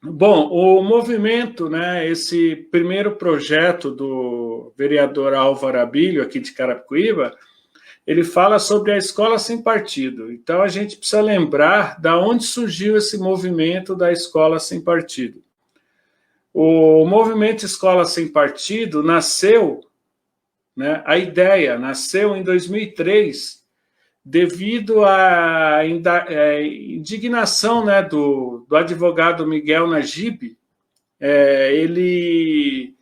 Bom, o movimento, né, esse primeiro projeto do vereador Álvaro Abílio, aqui de Carapicuíba, ele fala sobre a escola sem partido. Então, a gente precisa lembrar da onde surgiu esse movimento da escola sem partido. O movimento Escola Sem Partido nasceu, né, a ideia nasceu em 2003, devido à indignação, né, do advogado Miguel Najib. Ele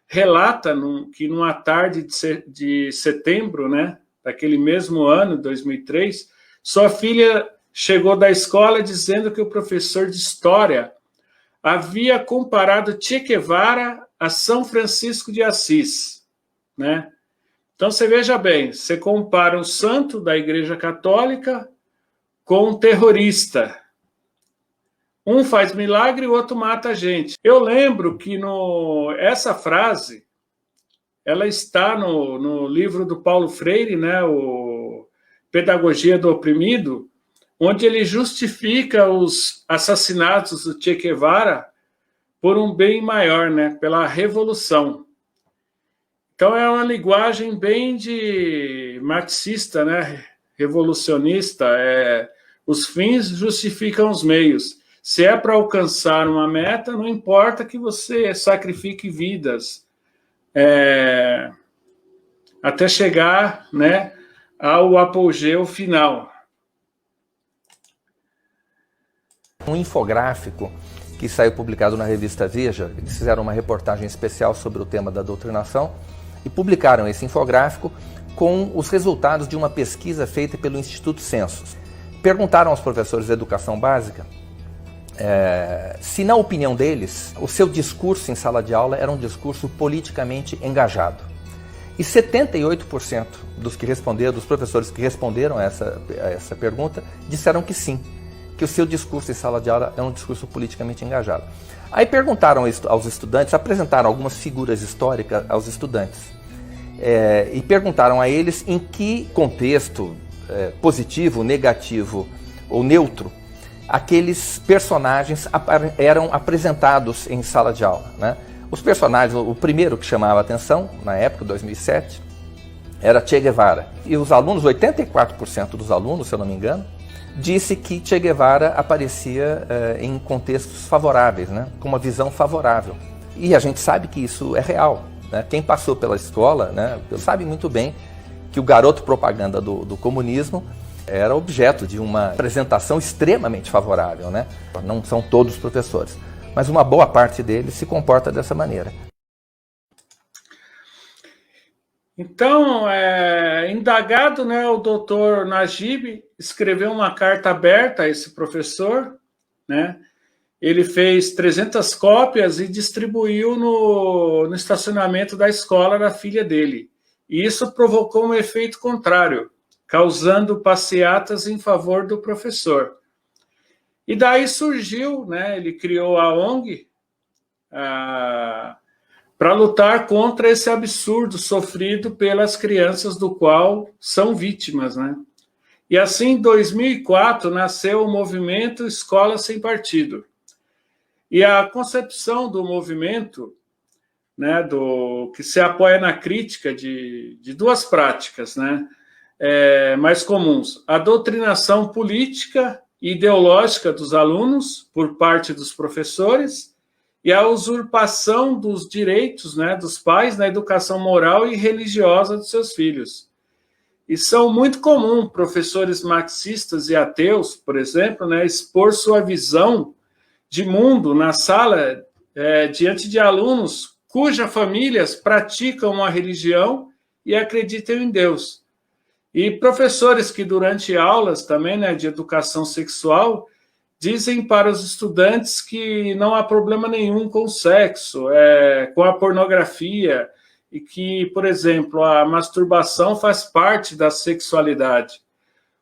relata que numa tarde de setembro, né, daquele mesmo ano, 2003, sua filha chegou da escola dizendo que o professor de história havia comparado Che Guevara a São Francisco de Assis, né? Então você veja bem, você compara um santo da Igreja Católica com um terrorista. Um faz milagre e o outro mata a gente. Eu lembro que essa frase ela está no livro do Paulo Freire, né, o Pedagogia do Oprimido, onde ele justifica os assassinatos do Che Guevara por um bem maior, né, pela revolução. Então é uma linguagem bem de marxista, né, revolucionista. Os fins justificam os meios. Se é para alcançar uma meta, não importa que você sacrifique vidas, até chegar, né, ao apogeu final. Um infográfico que saiu publicado na revista Veja, eles fizeram uma reportagem especial sobre o tema da doutrinação e publicaram esse infográfico com os resultados de uma pesquisa feita pelo Instituto Census. Perguntaram aos professores de educação básica se, na opinião deles, o seu discurso em sala de aula era um discurso politicamente engajado. E 78% dos professores que responderam a essa pergunta disseram que sim, que o seu discurso em sala de aula é um discurso politicamente engajado. Aí perguntaram aos estudantes, apresentaram algumas figuras históricas aos estudantes, e perguntaram a eles em que contexto positivo, negativo ou neutro aqueles personagens eram apresentados em sala de aula, né? Os personagens, o primeiro que chamava a atenção, na época, 2007, era Che Guevara. E os alunos, 84% dos alunos, se eu não me engano, disse que Che Guevara aparecia em contextos favoráveis, né, com uma visão favorável. E a gente sabe que isso é real, né? Quem passou pela escola, né, sabe muito bem que o garoto propaganda do comunismo era objeto de uma apresentação extremamente favorável, né? Não são todos os professores, mas uma boa parte deles se comporta dessa maneira. Então, indagado, né, o doutor Najib escreveu uma carta aberta a esse professor, né? Ele fez 300 cópias e distribuiu no estacionamento da escola da filha dele. E isso provocou um efeito contrário, causando passeatas em favor do professor. E daí surgiu, né, ele criou a ONG para lutar contra esse absurdo sofrido pelas crianças do qual são vítimas, né? E assim, em 2004, nasceu o movimento Escola Sem Partido. E a concepção do movimento, né, que se apoia na crítica de duas práticas, né, mais comuns: a doutrinação política e ideológica dos alunos por parte dos professores e a usurpação dos direitos, né, dos pais na educação moral e religiosa dos seus filhos. E são muito comuns professores marxistas e ateus, por exemplo, né, expor sua visão de mundo na sala diante de alunos cujas famílias praticam a religião e acreditam em Deus. E professores que durante aulas também, né, de educação sexual, dizem para os estudantes que não há problema nenhum com o sexo, com a pornografia, e que, por exemplo, a masturbação faz parte da sexualidade,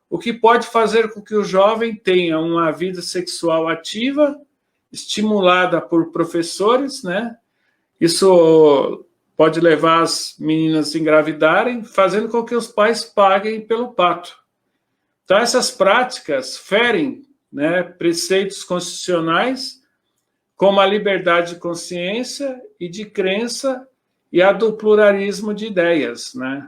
o que pode fazer com que o jovem tenha uma vida sexual ativa, estimulada por professores, né? Isso pode levar as meninas a engravidarem, fazendo com que os pais paguem pelo pato. Então, essas práticas ferem, né, preceitos constitucionais, como a liberdade de consciência e de crença e a do pluralismo de ideias, né?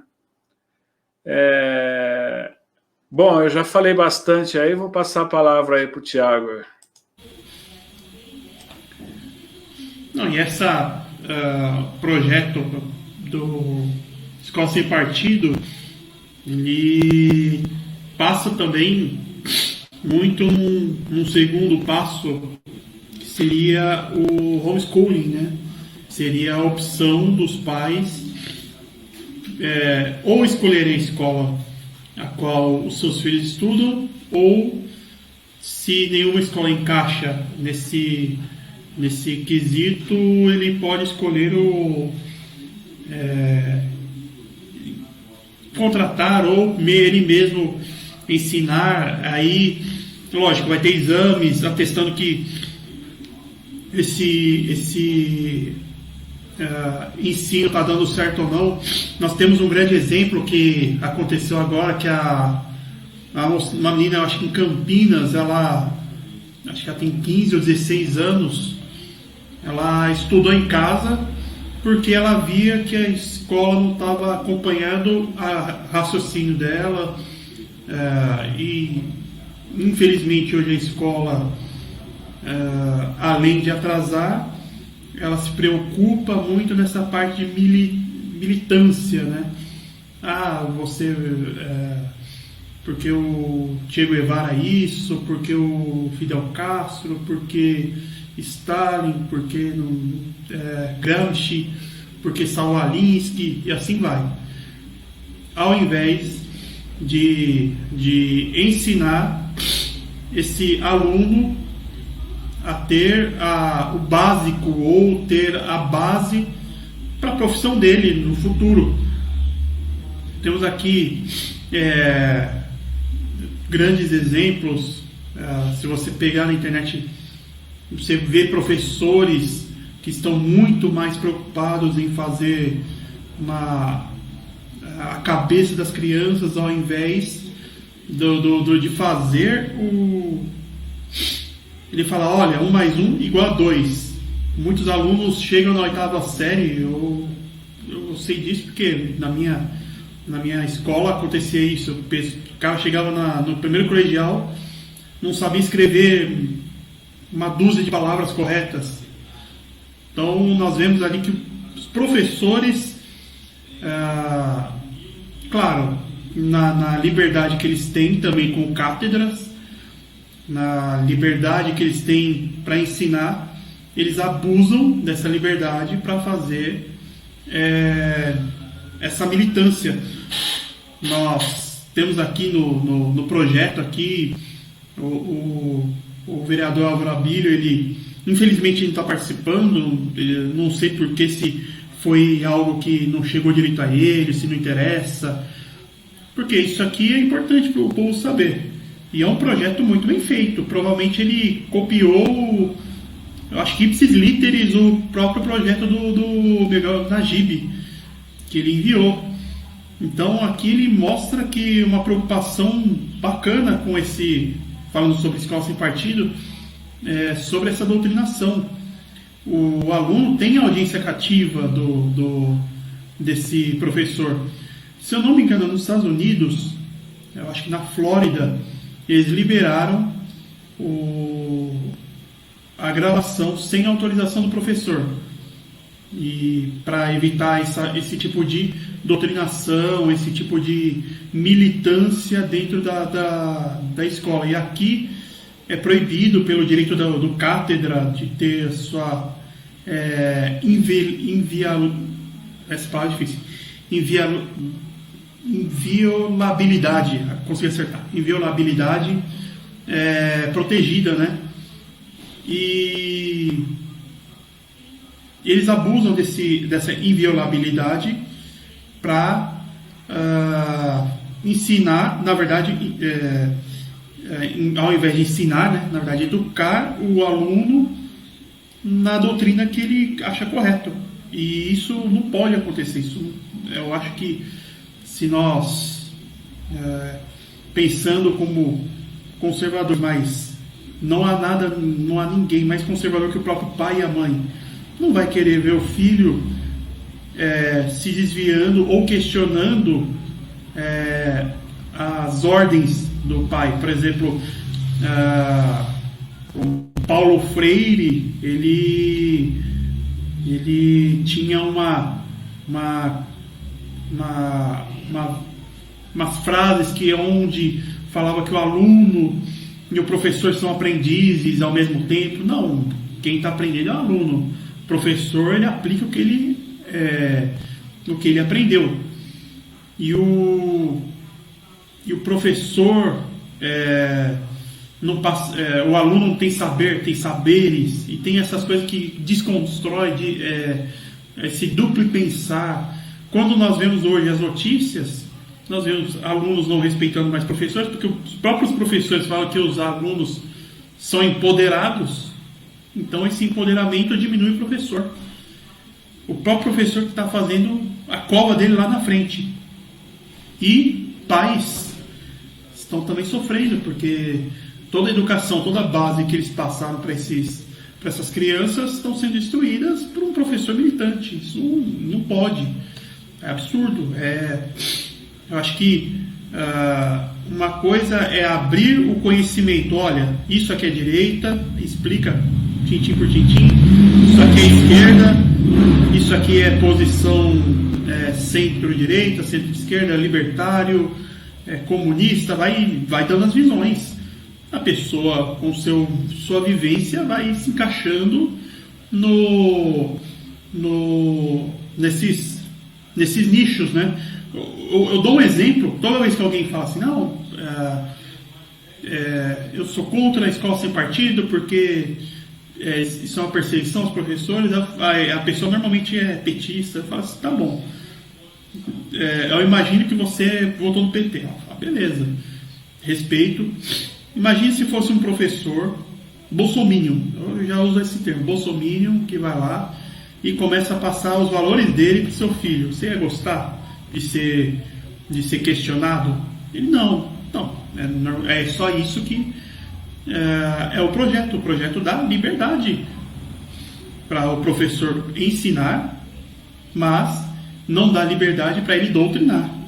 Bom, eu já falei bastante aí, vou passar a palavra aí para o Tiago. Não, e esse projeto do Escola Sem Partido, ele passa também muito num segundo passo, que seria o homeschooling, né? Seria a opção dos pais ou escolherem a escola a qual os seus filhos estudam, ou, se nenhuma escola encaixa nesse quesito, ele pode escolher contratar ou ele mesmo ensinar. Aí, lógico, vai ter exames atestando que esse ensino está dando certo ou não. Nós temos um grande exemplo que aconteceu agora, que uma menina, eu acho que em Campinas, acho que ela tem 15 ou 16 anos, ela estudou em casa porque ela via que a escola não estava acompanhando o raciocínio dela, e infelizmente hoje a escola, além de atrasar, ela se preocupa muito nessa parte de militância, né? Porque o Che Guevara isso, porque o Fidel Castro, porque Stalin, porque Gramsci, porque Saul Alinsky, e assim vai. Ao invés de ensinar esse aluno a ter o básico, ou ter a base para a profissão dele no futuro. Temos aqui grandes exemplos. Se você pegar na internet, você vê professores que estão muito mais preocupados em fazer a cabeça das crianças, ao invés de fazer ele fala, olha, 1 mais 1 igual a 2. Muitos alunos chegam na 8ª série, eu sei disso porque na minha escola acontecia isso. O cara chegava no primeiro colegial, não sabia escrever uma dúzia de palavras corretas. Então nós vemos ali que os professores, claro, na liberdade que eles têm também com cátedras, na liberdade que eles têm para ensinar, eles abusam dessa liberdade para fazer essa militância. Nós temos aqui no projeto aqui o vereador Álvaro Abílio, ele infelizmente não está participando, não sei porque, se foi algo que não chegou direito a ele, se não interessa, porque isso aqui é importante para o povo saber. E é um projeto muito bem feito. Provavelmente ele copiou, eu acho que ipsis literis, o próprio projeto do Miguel Najib, que ele enviou. Então aqui ele mostra que uma preocupação bacana com falando sobre escola sem partido, sobre essa doutrinação. O aluno tem a audiência cativa desse professor. Se eu não me engano, nos Estados Unidos, eu acho que na Flórida, eles liberaram a gravação sem autorização do professor, e para evitar esse tipo de doutrinação, esse tipo de militância dentro da escola. E aqui é proibido pelo direito do cátedra de ter a sua inviolabilidade, consegui acertar, inviolabilidade protegida, né? E eles abusam dessa inviolabilidade para ensinar, na verdade, ao invés de ensinar, né, na verdade, educar o aluno na doutrina que ele acha correto. E isso não pode acontecer. Eu acho que, se nós, pensando como conservadores, mas não há ninguém mais conservador que o próprio pai e a mãe. Não vai querer ver o filho se desviando ou questionando as ordens do pai. Por exemplo, o Paulo Freire, ele tinha umas frases que onde falava que o aluno e o professor são aprendizes ao mesmo tempo. Não, quem está aprendendo é o aluno. O professor, ele aplica o que ele aprendeu. E o professor não passa, o aluno não tem saber, tem saberes, e tem essas coisas que desconstrói esse duplo pensar. Quando nós vemos hoje as notícias, nós vemos alunos não respeitando mais professores, porque os próprios professores falam que os alunos são empoderados, então esse empoderamento diminui o professor. O próprio professor que está fazendo a cova dele lá na frente. E pais estão também sofrendo, porque toda a educação, toda a base que eles passaram para essas crianças estão sendo destruídas por um professor militante. Isso não pode. É absurdo. Eu acho que uma coisa é abrir o conhecimento. Olha, isso aqui é direita, explica tintim por tintim. Isso aqui é esquerda, isso aqui é posição centro-direita, centro-esquerda, libertário, comunista, vai dando as visões. A pessoa, com sua vivência, vai se encaixando nesses nichos, né? Eu dou um exemplo. Toda vez que alguém fala assim, não, eu sou contra a escola sem partido porque isso é uma perseguição aos professores, a pessoa normalmente é petista. Eu falo assim, tá bom, eu imagino que você votou no PT. Beleza, respeito. Imagine se fosse um professor bolsominion, eu já uso esse termo, bolsominion, que vai lá e começa a passar os valores dele para o seu filho. Você ia gostar de ser questionado? Ele não, é só isso que é o projeto dá liberdade para o professor ensinar, mas não dá liberdade para ele doutrinar.